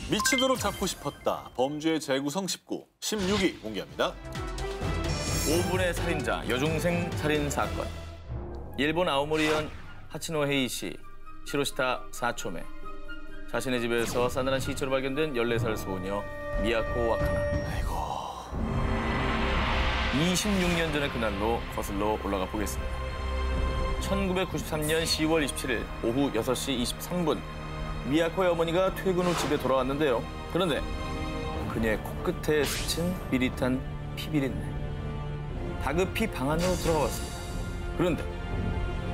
미치도록 잡고 싶었다. 범죄의 재구성 19, 16위 공개합니다. 5분의 살인자, 여중생 살인 사건. 일본 아오모리현 하치노 헤이시, 시로시타 사초메. 자신의 집에서 싸늘한 시체로 발견된 14살 소녀 미야코 와카나. 아이고. 26년 전의 그날로 거슬러 올라가 보겠습니다. 1993년 10월 27일 오후 6시 23분. 미야코의 어머니가 퇴근 후 집에 돌아왔는데요. 그런데 그녀의 코끝에 스친 비릿한 피비린내. 다급히 방 안으로 들어갔습니다. 그런데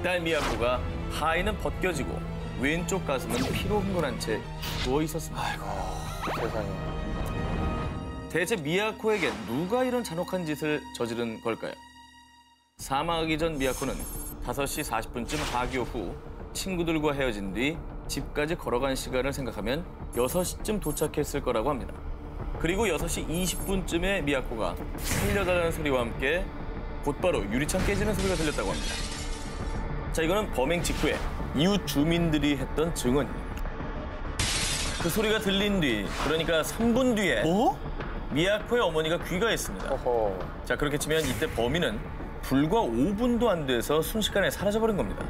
딸 미야코가 하의는 벗겨지고 왼쪽 가슴은 피로 흥건한 채 누워 있었습니다. 아이고, 세상에. 대체 미야코에게 누가 이런 잔혹한 짓을 저지른 걸까요? 사망하기 전 미야코는 5시 40분쯤 하교 후 친구들과 헤어진 뒤 집까지 걸어간 시간을 생각하면 6시쯤 도착했을 거라고 합니다. 그리고 6시 20분쯤에 미야코가 살려달라는 소리와 함께 곧바로 유리창 깨지는 소리가 들렸다고 합니다. 자, 이거는 범행 직후에 이웃 주민들이 했던 증언입니다. 그 소리가 들린 뒤, 그러니까 3분 뒤에 미야코의 어머니가 귀가했습니다. 자, 그렇게 치면 이때 범인은 불과 5분도 안 돼서 순식간에 사라져버린 겁니다.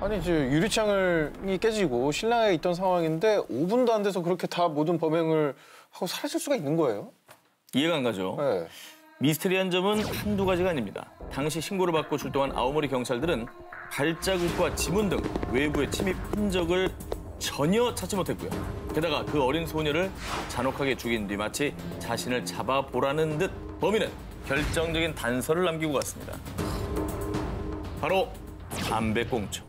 아니, 이제 유리창이 깨지고 신랑이 있던 상황인데 5분도 안 돼서 그렇게 다 모든 범행을 하고 사라질 수가 있는 거예요? 이해가 안 가죠? 네. 미스테리한 점은 한두 가지가 아닙니다. 당시 신고를 받고 출동한 아오모리 경찰들은 발자국과 지문 등 외부의 침입 흔적을 전혀 찾지 못했고요. 게다가 그 어린 소녀를 잔혹하게 죽인 뒤 마치 자신을 잡아보라는 듯 범인은 결정적인 단서를 남기고 갔습니다. 바로 담배꽁초.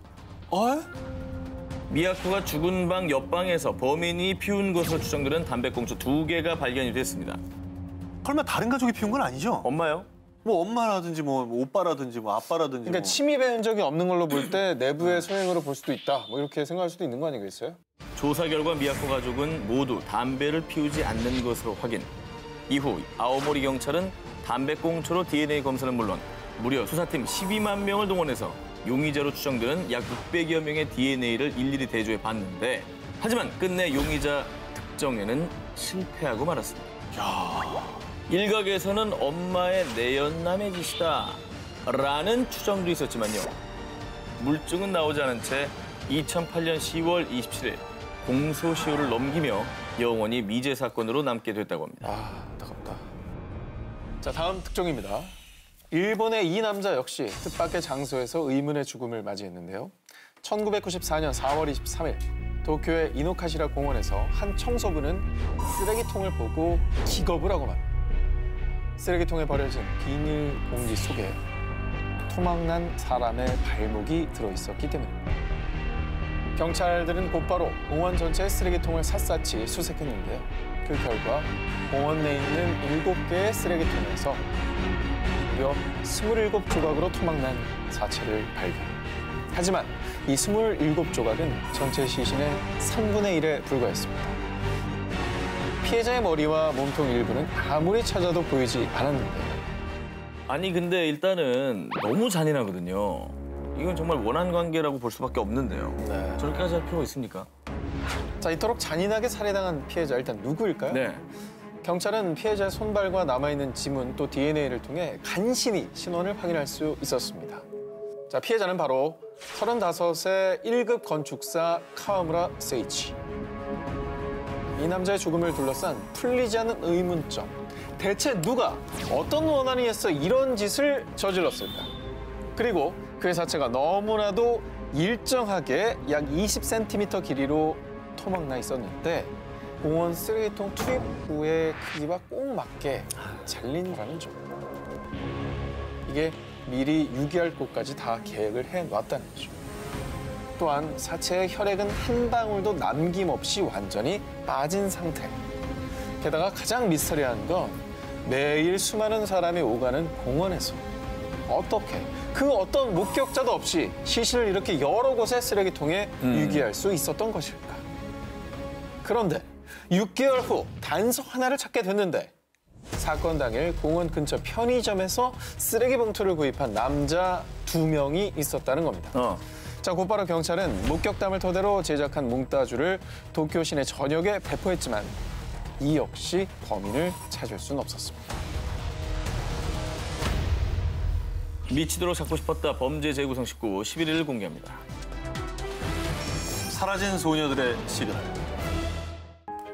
미야코가 죽은 방 옆방에서 범인이 피운 것으로 추정되는 담배꽁초 2개가 발견이 됐습니다. 설마 다른 가족이 피운 건 아니죠? 엄마요? 뭐 엄마라든지 뭐 오빠라든지 뭐 아빠라든지. 그러니까 침입의 흔적이 없는 걸로 볼 때 내부의 소행으로 볼 수도 있다. 뭐 이렇게 생각할 수도 있는 거 아니겠어요? 조사 결과 미야코 가족은 모두 담배를 피우지 않는 것으로 확인. 이후 아오모리 경찰은 담배꽁초로 DNA 검사는 물론 무려 수사팀 12만 명을 동원해서 용의자로 추정되는 약 600여 명의 DNA를 일일이 대조해 봤는데 하지만 끝내 용의자 특정에는 실패하고 말았습니다. 일각에서는 엄마의 내연남의 짓이다 라는 추정도 있었지만요. 물증은 나오지 않은 채 2008년 10월 27일 공소시효를 넘기며 영원히 미제 사건으로 남게 됐다고 합니다. 안타깝다. 자, 다음 특종입니다. 일본의 이 남자 역시 뜻밖의 장소에서 의문의 죽음을 맞이했는데요. 1994년 4월 23일 도쿄의 이노카시라 공원에서 한 청소부는 쓰레기통을 보고 기겁을 하고 말. 쓰레기통에 버려진 비닐 봉지 속에 토막난 사람의 발목이 들어있었기 때문입니다. 경찰들은 곧바로 공원 전체의 쓰레기통을 샅샅이 수색했는데요. 그 결과 공원 내에 있는 7개의 쓰레기통에서 무려 27조각으로 토막난 사체를 발견. 하지만 이 27조각은 전체 시신의 3분의 1에 불과했습니다. 피해자의 머리와 몸통 일부는 아무리 찾아도 보이지 않았는데요. 아니 근데 일단은 너무 잔인하거든요. 이건 정말 원한 관계라고 볼 수밖에 없는데요. 네. 저렇게까지 할 필요가 있습니까? 자, 이토록 잔인하게 살해당한 피해자 일단 누구일까요? 네. 경찰은 피해자의 손발과 남아있는 지문 또 DNA를 통해 간신히 신원을 확인할 수 있었습니다. 자, 피해자는 바로 35세 1급 건축사 카와무라 세이치. 이 남자의 죽음을 둘러싼 풀리지 않는 의문점. 대체 누가 어떤 원한이 있어 이런 짓을 저질렀을까? 그리고 그의 사체가 너무나도 일정하게 약 20cm 길이로 토막나 있었는데 공원 쓰레기통 투입구의 크기와 꼭 맞게 잘린다는 점. 이게 미리 유기할 곳까지 다 계획을 해놨다는 거죠. 또한 사체의 혈액은 한 방울도 남김없이 완전히 빠진 상태. 게다가 가장 미스터리한 건 매일 수많은 사람이 오가는 공원에서 어떻게 그 어떤 목격자도 없이 시신을 이렇게 여러 곳의 쓰레기통에 유기할 수 있었던 것일까? 그런데 6개월 후 단서 하나를 찾게 됐는데 사건 당일 공원 근처 편의점에서 쓰레기 봉투를 구입한 남자 2명이 있었다는 겁니다. 자, 곧바로 경찰은 목격담을 토대로 제작한 몽타주를 도쿄 시내 전역에 배포했지만 이 역시 범인을 찾을 수는 없었습니다. 미치도록 잡고 싶었다 범죄 재구성 19 11일 공개합니다. 사라진 소녀들의 시그널.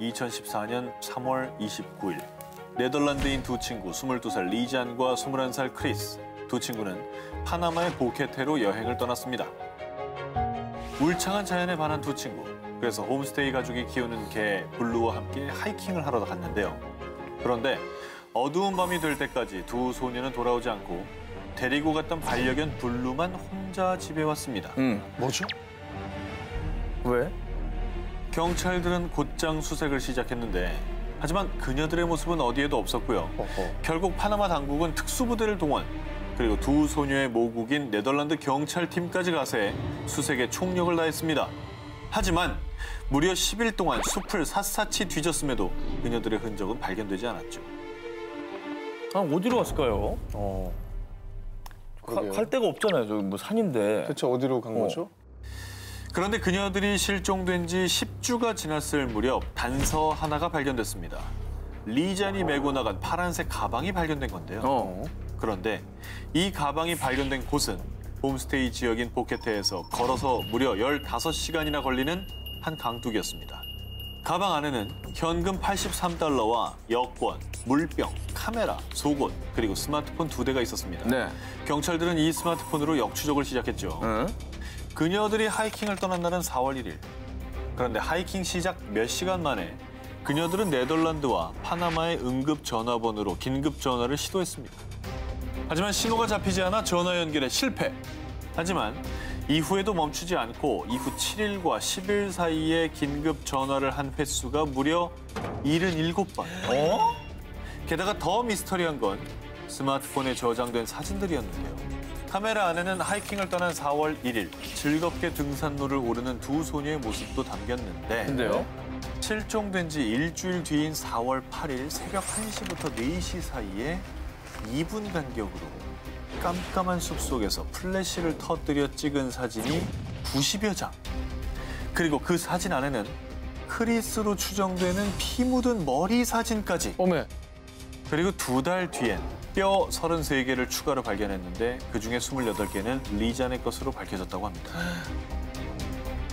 2014년 3월 29일 네덜란드인 두 친구 22살 리잔과 21살 크리스. 두 친구는 파나마의 보케테로 여행을 떠났습니다. 울창한 자연에 반한 두 친구. 그래서 홈스테이 가족이 키우는 개 블루와 함께 하이킹을 하러 갔는데요. 그런데 어두운 밤이 될 때까지 두 소녀는 돌아오지 않고 데리고 갔던 반려견 블루만 혼자 집에 왔습니다. 뭐죠? 왜? 경찰들은 곧장 수색을 시작했는데 하지만 그녀들의 모습은 어디에도 없었고요. 결국 파나마 당국은 특수부대를 동원, 그리고 두 소녀의 모국인 네덜란드 경찰팀까지 가세해 수색에 총력을 다했습니다. 하지만 무려 10일 동안 숲을 샅샅이 뒤졌음에도 그녀들의 흔적은 발견되지 않았죠. 아, 어디로 갔을까요? 갈 데가 없잖아요. 저기 뭐 산인데. 대체 어디로 간 거죠? 그런데 그녀들이 실종된 지 10주가 지났을 무렵 단서 하나가 발견됐습니다. 리잔이 메고 나간 파란색 가방이 발견된 건데요. 그런데 이 가방이 발견된 곳은 홈스테이 지역인 보케테에서 걸어서 무려 15시간이나 걸리는 한 강둑이었습니다. 가방 안에는 현금 83달러와 여권, 물병, 카메라, 속옷, 그리고 스마트폰 2대가 있었습니다. 네. 경찰들은 이 스마트폰으로 역추적을 시작했죠. 그녀들이 하이킹을 떠난 날은 4월 1일. 그런데 하이킹 시작 몇 시간 만에 그녀들은 네덜란드와 파나마의 응급 전화번호로 긴급 전화를 시도했습니다. 하지만 신호가 잡히지 않아 전화 연결에 실패. 하지만 이후에도 멈추지 않고 이후 7일과 10일 사이에 긴급 전화를 한 횟수가 무려 77번. 게다가 더 미스터리한 건 스마트폰에 저장된 사진들이었는데요. 카메라 안에는 하이킹을 떠난 4월 1일 즐겁게 등산로를 오르는 두 소녀의 모습도 담겼는데 근데요? 실종된 지 일주일 뒤인 4월 8일 새벽 1시부터 4시 사이에 2분 간격으로 깜깜한 숲속에서 플래시를 터뜨려 찍은 사진이 90여 장. 그리고 그 사진 안에는 크리스로 추정되는 피 묻은 머리 사진까지. 어메. 그리고 2달 뒤엔 뼈 33개를 추가로 발견했는데 그중에 28개는 리잔의 것으로 밝혀졌다고 합니다.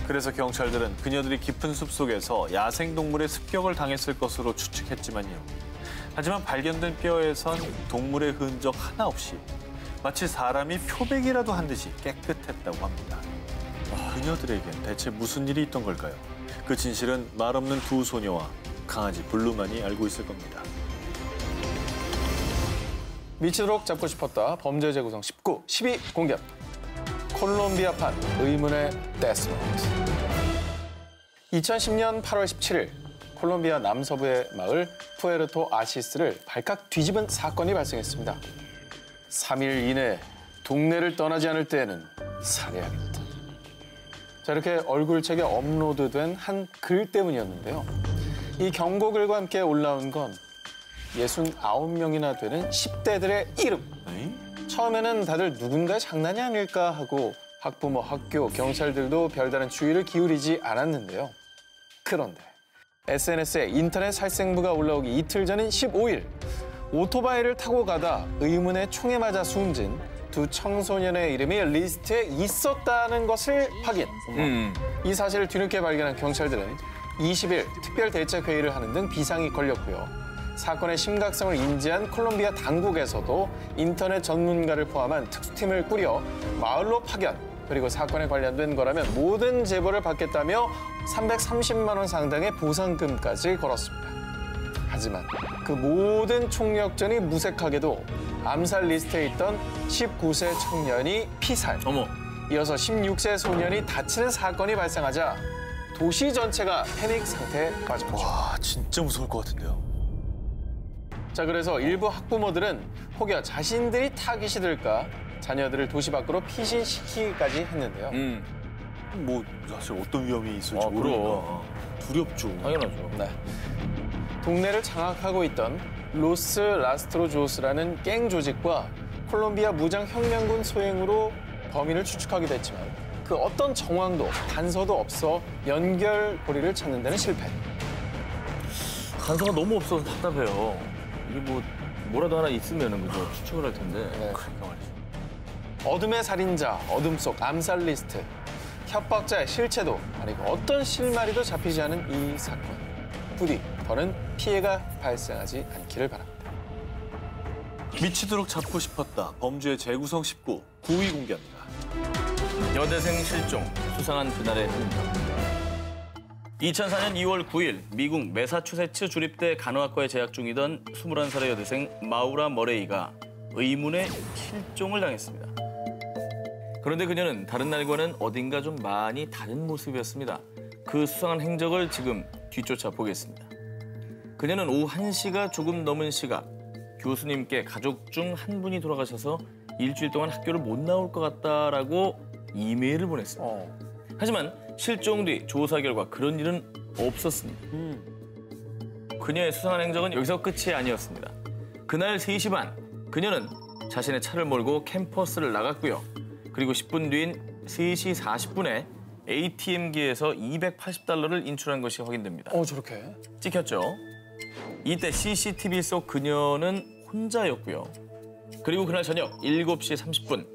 그래서 경찰들은 그녀들이 깊은 숲속에서 야생동물의 습격을 당했을 것으로 추측했지만요. 하지만 발견된 뼈에선 동물의 흔적 하나 없이 마치 사람이 표백이라도 한 듯이 깨끗했다고 합니다. 그녀들에겐 대체 무슨 일이 있던 걸까요? 그 진실은 말없는 두 소녀와 강아지 블루만이 알고 있을 겁니다. 미치도록 잡고 싶었다 범죄 재구성 19, 12 공개합니다. 콜롬비아판 의문의 데스노트. 2010년 8월 17일 콜롬비아 남서부의 마을 푸에르토 아시스를 발칵 뒤집은 사건이 발생했습니다. 3일 이내에 동네를 떠나지 않을 때에는 살해하겠다. 자, 이렇게 얼굴책에 업로드된 한 글 때문이었는데요. 이 경고글과 함께 올라온 건 69명이나 되는 10대들의 이름. 처음에는 다들 누군가의 장난이 아닐까 하고 학부모, 학교, 경찰들도 별다른 주의를 기울이지 않았는데요. 그런데 SNS에 인터넷 살생부가 올라오기 이틀 전인 15일 오토바이를 타고 가다 의문의 총에 맞아 숨진 두 청소년의 이름이 리스트에 있었다는 것을 확인. 이 사실을 뒤늦게 발견한 경찰들은 20일 특별대책회의를 하는 등 비상이 걸렸고요. 사건의 심각성을 인지한 콜롬비아 당국에서도 인터넷 전문가를 포함한 특수팀을 꾸려 마을로 파견, 그리고 사건에 관련된 거라면 모든 제보를 받겠다며 330만 원 상당의 보상금까지 걸었습니다. 하지만 그 모든 총력전이 무색하게도 암살 리스트에 있던 19세 청년이 피살, 이어서 16세 소년이 다치는 사건이 발생하자 도시 전체가 패닉 상태에 빠졌죠. 와, 진짜 무서울 것 같은데요. 자, 그래서 일부 학부모들은 혹여 자신들이 타깃이 될까 자녀들을 도시 밖으로 피신시키기까지 했는데요. 뭐 사실 어떤 위험이 있을지 그럼. 모르니까 두렵죠. 당연하죠. 네. 동네를 장악하고 있던 로스 라스트로조스라는 갱 조직과 콜롬비아 무장혁명군 소행으로 범인을 추측하기도 했지만 그 어떤 정황도 단서도 없어 연결고리를 찾는 데는 실패. 단서가 너무 없어서 답답해요. 이게 뭐라도 하나 있으면은 그죠? 추측을 할 텐데. 네. 그러니까 말이죠. 어둠의 살인자, 어둠 속 암살 리스트, 협박자의 실체도 아니고 어떤 실마리도 잡히지 않은 이 사건. 부디 더는 피해가 발생하지 않기를 바랍니다. 미치도록 잡고 싶었다. 범죄의 재구성 19, 9위 공개합니다. 여대생 실종, 수상한 그날의 흔적. 2004년 2월 9일 미국 매사추세츠 주립대 간호학과에 재학 중이던 21살의 여대생 마우라 머레이가 의문의 실종을 당했습니다. 그런데 그녀는 다른 날과는 어딘가 좀 많이 다른 모습이었습니다. 그 수상한 행적을 지금 뒤쫓아 보겠습니다. 그녀는 오후 1시가 조금 넘은 시각 교수님께 가족 중 한 분이 돌아가셔서 일주일 동안 학교를 못 나올 것 같다라고 이메일을 보냈습니다. 하지만 실종 뒤 조사 결과 그런 일은 없었습니다. 그녀의 수상한 행적은 여기서 끝이 아니었습니다. 그날 3시 반, 그녀는 자신의 차를 몰고 캠퍼스를 나갔고요. 그리고 10분 뒤인 3시 40분에 ATM기에서 $280를 인출한 것이 확인됩니다. 저렇게. 찍혔죠. 이때 CCTV 속 그녀는 혼자였고요. 그리고 그날 저녁 7시 30분,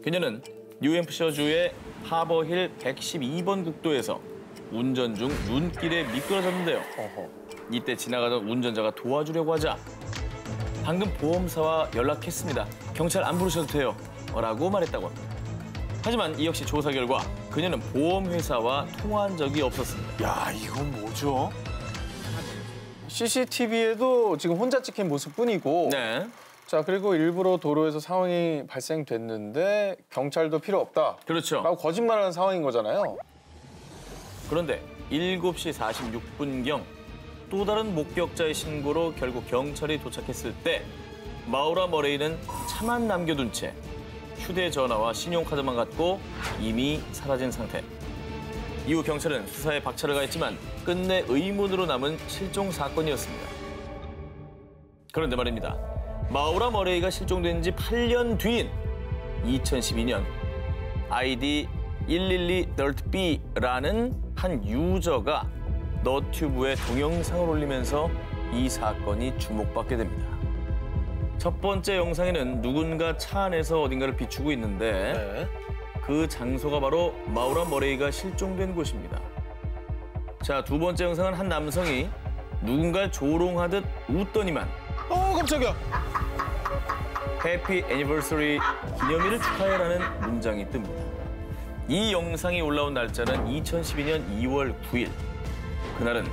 그녀는 뉴햄프셔주의 하버힐 112번 국도에서 운전 중 눈길에 미끄러졌는데요. 이때 지나가던 운전자가 도와주려고 하자 방금 보험사와 연락했습니다. 경찰 안 부르셔도 돼요. 라고 말했다고 합니다. 하지만 이 역시 조사 결과 그녀는 보험회사와 통화한 적이 없었습니다. 야, 이건 뭐죠? CCTV에도 지금 혼자 찍힌 모습뿐이고 네. 자, 그리고 일부러 도로에서 상황이 발생됐는데 경찰도 필요 없다. 그렇죠. 라고 거짓말하는 상황인 거잖아요. 그런데 7시 46분경 또 다른 목격자의 신고로 결국 경찰이 도착했을 때 마우라 머레이는 차만 남겨둔 채 휴대전화와 신용카드만 갖고 이미 사라진 상태. 이후 경찰은 수사에 박차를 가했지만 끝내 의문으로 남은 실종 사건이었습니다. 그런데 말입니다. 마우라 머레이가 실종된 지 8년 뒤인 2012년 아이디 112dirtb라는 한 유저가 너튜브에 동영상을 올리면서 이 사건이 주목받게 됩니다. 첫 번째 영상에는 누군가 차 안에서 어딘가를 비추고 있는데 그 장소가 바로 마우라 머레이가 실종된 곳입니다. 자, 두 번째 영상은 한 남성이 누군가를 조롱하듯 웃더니만 깜짝이야. 해피 애니버서리 기념일을 축하해라는 문장이 뜹니다. 이 영상이 올라온 날짜는 2012년 2월 9일. 그날은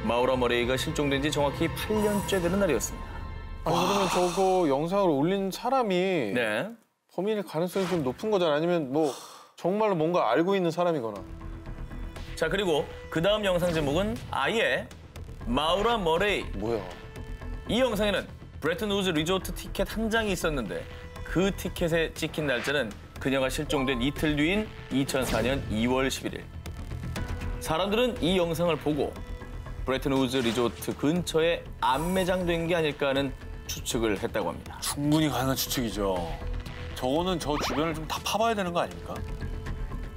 마우라 머레이가 실종된 지 정확히 8년째 되는 날이었습니다. 아니, 그러면 저거 영상을 올린 사람이 네. 범인일 가능성이 좀 높은 거잖아. 아니면 뭐 정말로 뭔가 알고 있는 사람이거나. 자, 그리고 그 다음 영상 제목은 아예 마우라 머레이. 뭐야? 이 영상에는 브레튼 우즈 리조트 티켓 한 장이 있었는데 그 티켓에 찍힌 날짜는 그녀가 실종된 이틀 뒤인 2004년 2월 11일. 사람들은 이 영상을 보고 브레튼 우즈 리조트 근처에 안매장된 게 아닐까 하는 추측을 했다고 합니다. 충분히 가능한 추측이죠. 저거는 저 주변을 좀 다 파봐야 되는 거 아닙니까?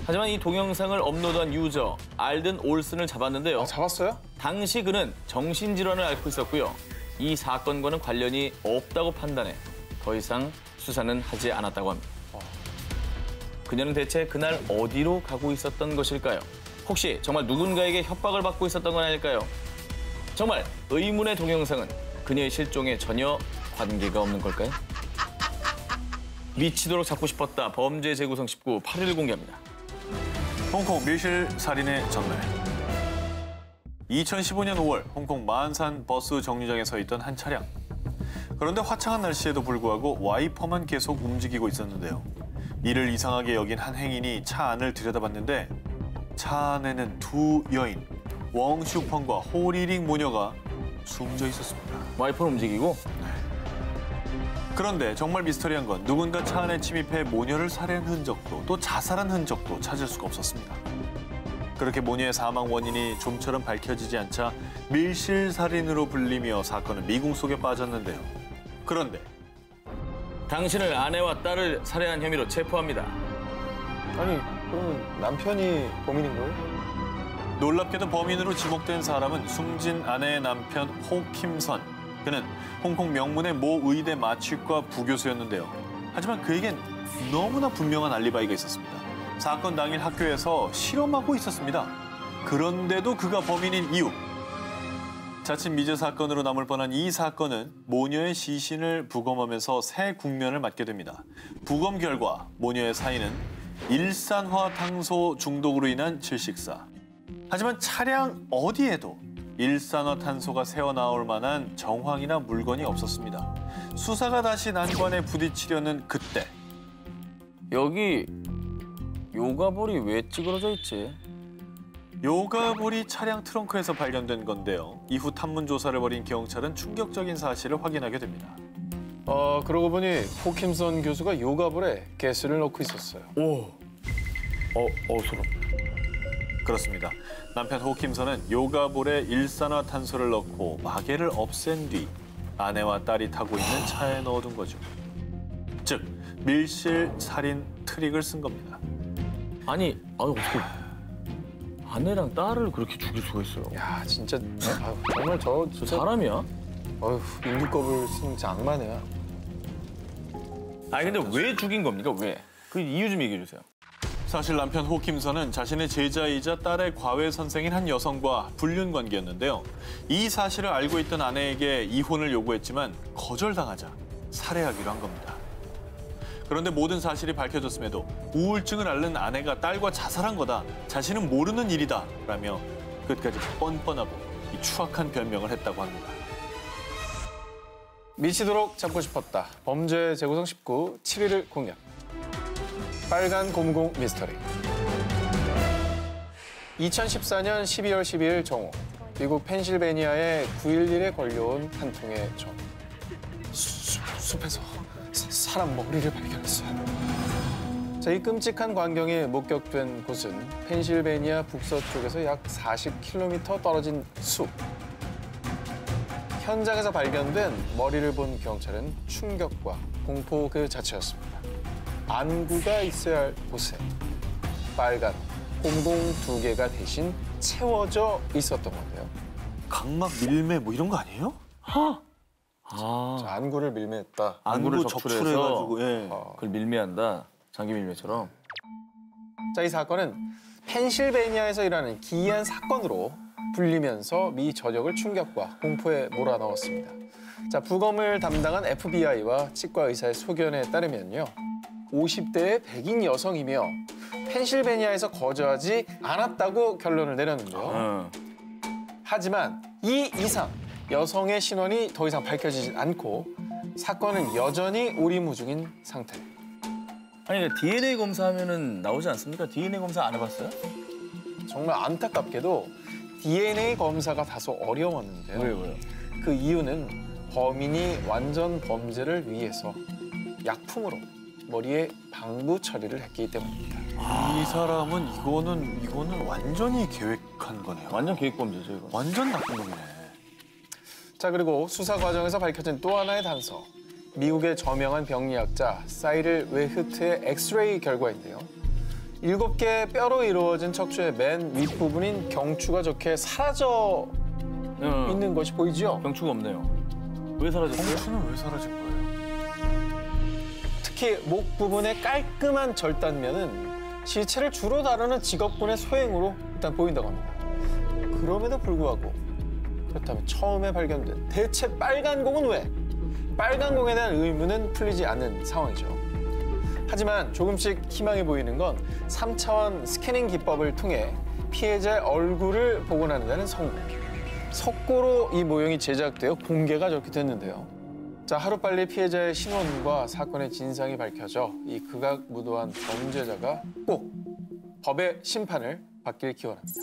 하지만 이 동영상을 업로드한 유저 알든 올슨을 잡았는데요. 잡았어요? 당시 그는 정신질환을 앓고 있었고요. 이 사건과는 관련이 없다고 판단해 더 이상 수사는 하지 않았다고 합니다. 그녀는 대체 그날 어디로 가고 있었던 것일까요? 혹시 정말 누군가에게 협박을 받고 있었던 건 아닐까요? 정말 의문의 동영상은 그녀의 실종에 전혀 관계가 없는 걸까요? 미치도록 잡고 싶었다. 범죄 재구성 19, 8일 공개합니다. 홍콩 밀실 살인의 전날. 2015년 5월 홍콩 마안산 버스 정류장에 서 있던 한 차량. 그런데 화창한 날씨에도 불구하고 와이퍼만 계속 움직이고 있었는데요. 이를 이상하게 여긴 한 행인이 차 안을 들여다봤는데 차 안에는 두 여인, 웡슈펑과 호리링 모녀가 숨져 있었습니다. 와이퍼는 움직이고 그런데 정말 미스터리한 건 누군가 차 안에 침입해 모녀를 살해한 흔적도 또 자살한 흔적도 찾을 수가 없었습니다. 그렇게 모녀의 사망 원인이 좀처럼 밝혀지지 않자 밀실살인으로 불리며 사건은 미궁 속에 빠졌는데요. 그런데 당신을 아내와 딸을 살해한 혐의로 체포합니다. 아니, 그러면 남편이 범인인 거예요? 놀랍게도 범인으로 지목된 사람은 숨진 아내의 남편 호킴선. 그는 홍콩 명문의 모 의대 마취과 부교수였는데요. 하지만 그에겐 너무나 분명한 알리바이가 있었습니다. 사건 당일 학교에서 실험하고 있었습니다. 그런데도 그가 범인인 이유. 자칫 미제 사건으로 남을 뻔한 이 사건은 모녀의 시신을 부검하면서 새 국면을 맞게 됩니다. 부검 결과 모녀의 사인은 일산화탄소 중독으로 인한 질식사. 하지만 차량 어디에도 일산화탄소가 새어나올 만한 정황이나 물건이 없었습니다. 수사가 다시 난관에 부딪히려는 그때. 여기 요가볼이 왜 찌그러져 있지? 요가볼이 차량 트렁크에서 발견된 건데요. 이후 탐문 조사를 벌인 경찰은 충격적인 사실을 확인하게 됩니다. 그러고 보니 호킴선 교수가 요가볼에 가스를 넣고 있었어요. 소름. 그렇습니다. 남편 호킴선은 요가볼에 일산화탄소를 넣고 마개를 없앤 뒤 아내와 딸이 타고 있는 차에 넣어둔 거죠. 즉, 밀실 살인 트릭을 쓴 겁니다. 아니 어떻게 아내랑 딸을 그렇게 죽일 수가 있어요? 야, 진짜 정말 저 진짜 사람이야? 인류법을 쓰는 진짜 악마네요. 아니 근데 왜 죽인 겁니까? 왜? 그 이유 좀 얘기해 주세요. 사실 남편 호킴선은 자신의 제자이자 딸의 과외 선생인 한 여성과 불륜 관계였는데요. 이 사실을 알고 있던 아내에게 이혼을 요구했지만 거절당하자 살해하기로 한 겁니다. 그런데 모든 사실이 밝혀졌음에도 우울증을 앓는 아내가 딸과 자살한 거다, 자신은 모르는 일이다 라며 끝까지 뻔뻔하고 이 추악한 변명을 했다고 합니다. 미치도록 잡고 싶었다. 범죄 재구성 19, 7일을 공략. 빨간 고무공 미스터리. 2014년 12월 12일 정오, 미국 펜실베니아의 911에 걸려온 한 통의 전화. 숲에서 사람 머리를 발견했어요. 자, 이 끔찍한 광경이 목격된 곳은 펜실베니아 북서쪽에서 약 40km 떨어진 숲. 현장에서 발견된 머리를 본 경찰은 충격과 공포 그 자체였습니다. 안구가 있어야 할 곳에 빨간 곰공 2개가 대신 채워져 있었던 건데요. 각막 밀매 뭐 이런 거 아니에요? 자, 안구를 밀매했다. 안구를 적출해가지고 예. 그걸 밀매한다. 장기 밀매처럼. 자, 이 사건은 펜실베니아에서 일어나는 기이한 사건으로 불리면서 미 전역을 충격과 공포에 몰아넣었습니다. 자, 부검을 담당한 FBI와 치과 의사의 소견에 따르면요. 50대의 백인 여성이며 펜실베니아에서 거주하지 않았다고 결론을 내렸는데요. 하지만 이 이상 여성의 신원이 더 이상 밝혀지지 않고 사건은 여전히 오리무중인 상태. 아니 그러니까 DNA 검사하면은 나오지 않습니까? DNA 검사 안 해봤어요? 정말 안타깝게도 DNA 검사가 다소 어려웠는데요. 왜요? 그 이유는 범인이 완전 범죄를 위해서 약품으로 머리에 방부 처리를 했기 때문입니다. 이 사람은 이거는 완전히 계획한 거네요. 완전 계획범죄죠 이거. 완전 나쁜 놈이네. 자, 그리고 수사 과정에서 밝혀진 또 하나의 단서. 미국의 저명한 병리학자 사이를 웨흐트의 엑스레이 결과인데요. 7개의 뼈로 이루어진 척추의 맨 윗부분인 경추가 저렇게 사라져 있는 것이 보이죠? 경추가 없네요. 왜 사라졌어요? 경추는 왜 사라진 거예요? 특히 목 부분의 깔끔한 절단면은 시체를 주로 다루는 직업군의 소행으로 일단 보인다고 합니다. 그럼에도 불구하고 그렇다면 처음에 발견된 대체 빨간 공은 왜? 빨간 공에 대한 의문은 풀리지 않는 상황이죠. 하지만 조금씩 희망이 보이는 건 3차원 스캐닝 기법을 통해 피해자의 얼굴을 복원하는 데는 성공. 석고로 이 모형이 제작되어 공개가 저렇게 됐는데요. 자, 하루빨리 피해자의 신원과 사건의 진상이 밝혀져 이 극악무도한 범죄자가 꼭 법의 심판을 받길 기원합니다.